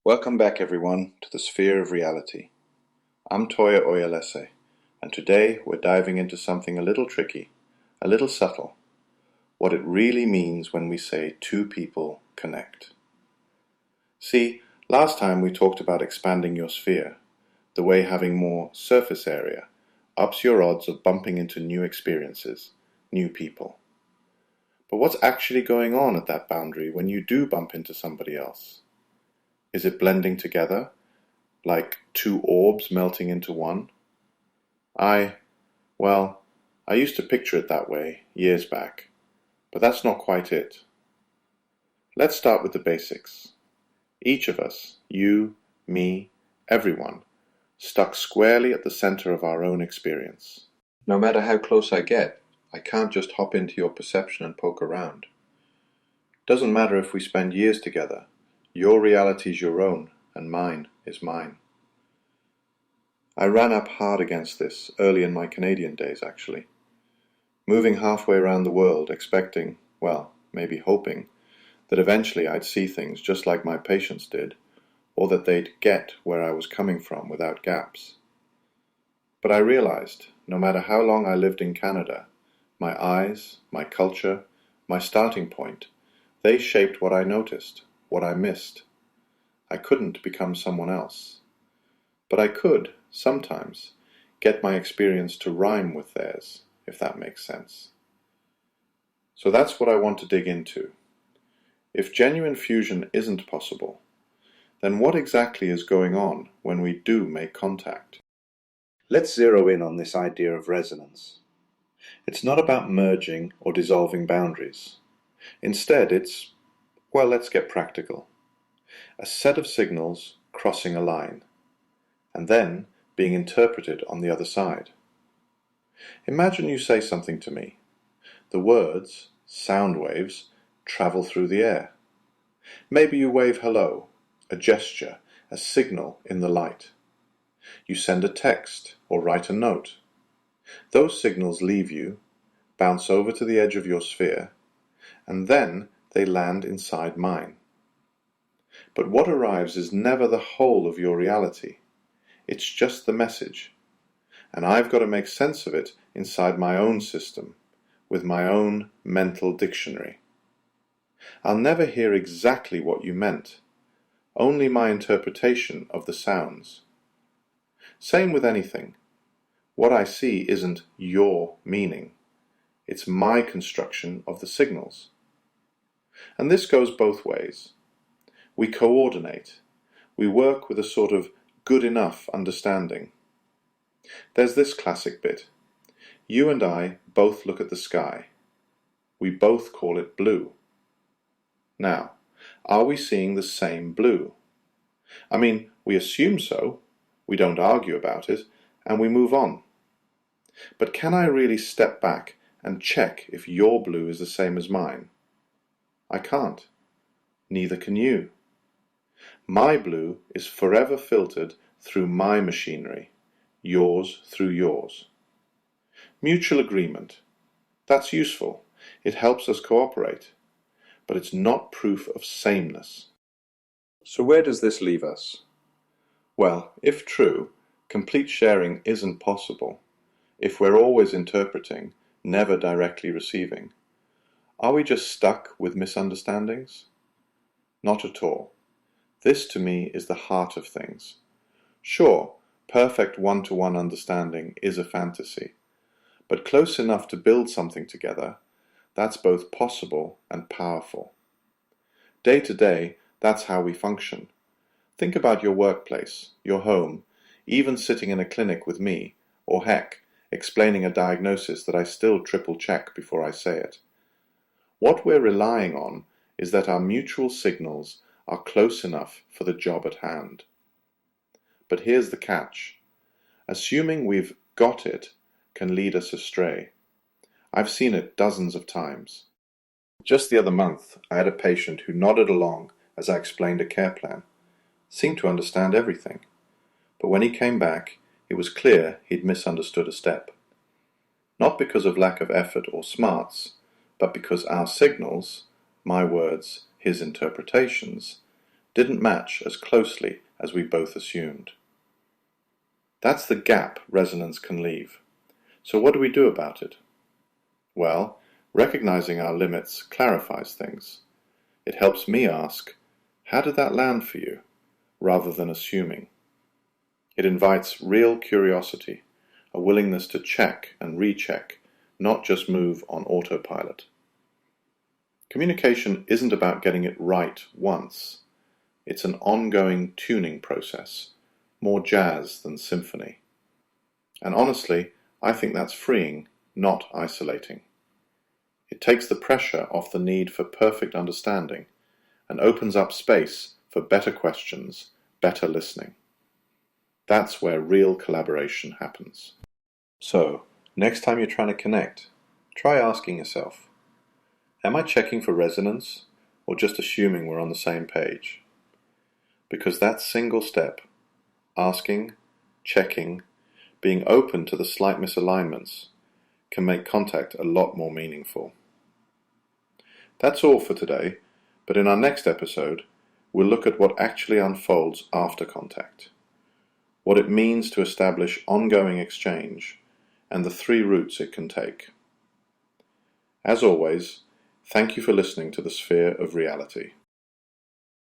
Welcome back everyone to the Sphere of Reality. I'm Toye Oyelese, and today we're diving into something a little tricky, a little subtle, what it really means when we say two people connect. See, last time we talked about expanding your sphere, the way having more surface area ups your odds of bumping into new experiences, new people. But what's actually going on at that boundary when you do bump into somebody else? Is it blending together, like two orbs melting into one? I used to picture it that way years back, but that's not quite it. Let's start with the basics. Each of us, you, me, everyone, stuck squarely at the center of our own experience. No matter how close I get, I can't just hop into your perception and poke around. Doesn't matter if we spend years together. Your reality's your own, and mine is mine. I ran up hard against this early in my Canadian days, actually. Moving halfway around the world, expecting, maybe hoping, that eventually I'd see things just like my patients did, or that they'd get where I was coming from without gaps. But I realized, no matter how long I lived in Canada, my eyes, my culture, my starting point, they shaped what I noticed, what I missed. I couldn't become someone else. But I could, sometimes, get my experience to rhyme with theirs, if that makes sense. So that's what I want to dig into. If genuine fusion isn't possible, then what exactly is going on when we do make contact? Let's zero in on this idea of resonance. It's not about merging or dissolving boundaries. Instead, let's get practical. A set of signals crossing a line, and then being interpreted on the other side. Imagine you say something to me. The words, sound waves, travel through the air. Maybe you wave hello, a gesture, a signal in the light. You send a text or write a note. Those signals leave you, bounce over to the edge of your sphere, and then they land inside mine. But what arrives is never the whole of your reality. It's just the message. And I've got to make sense of it inside my own system, with my own mental dictionary. I'll never hear exactly what you meant, only my interpretation of the sounds. Same with anything. What I see isn't your meaning. It's my construction of the signals. And this goes both ways. We coordinate. We work with a sort of good enough understanding. There's this classic bit. You and I both look at the sky. We both call it blue. Now, are we seeing the same blue? I mean, we assume so. We don't argue about it, and we move on. But can I really step back and check if your blue is the same as mine? I can't. Neither can you. My blue is forever filtered through my machinery, yours through yours. Mutual agreement. That's useful. It helps us cooperate. But it's not proof of sameness. So where does this leave us? Well, if true, complete sharing isn't possible. If we're always interpreting, never directly receiving, are we just stuck with misunderstandings? Not at all. This to me is the heart of things. Sure, perfect one-to-one understanding is a fantasy, but close enough to build something together, that's both possible and powerful. Day to day, that's how we function. Think about your workplace, your home, even sitting in a clinic with me, or heck, explaining a diagnosis that I still triple check before I say it. What we're relying on is that our mutual signals are close enough for the job at hand. But here's the catch. Assuming we've got it can lead us astray. I've seen it dozens of times. Just the other month, I had a patient who nodded along as I explained a care plan, seemed to understand everything. But when he came back, it was clear he'd misunderstood a step. Not because of lack of effort or smarts, but because our signals, my words, his interpretations, didn't match as closely as we both assumed. That's the gap resonance can leave. So what do we do about it? Well, recognizing our limits clarifies things. It helps me ask, how did that land for you, rather than assuming. It invites real curiosity, a willingness to check and recheck, not just move on autopilot. Communication isn't about getting it right once. It's an ongoing tuning process, more jazz than symphony. And honestly, I think that's freeing, not isolating. It takes the pressure off the need for perfect understanding and opens up space for better questions, better listening. That's where real collaboration happens. So, next time you're trying to connect, try asking yourself, am I checking for resonance or just assuming we're on the same page? Because that single step, asking, checking, being open to the slight misalignments, can make contact a lot more meaningful. That's all for today, but in our next episode, we'll look at what actually unfolds after contact, what it means to establish ongoing exchange, and the 3 routes it can take. As always, thank you for listening to the Sphere of Reality.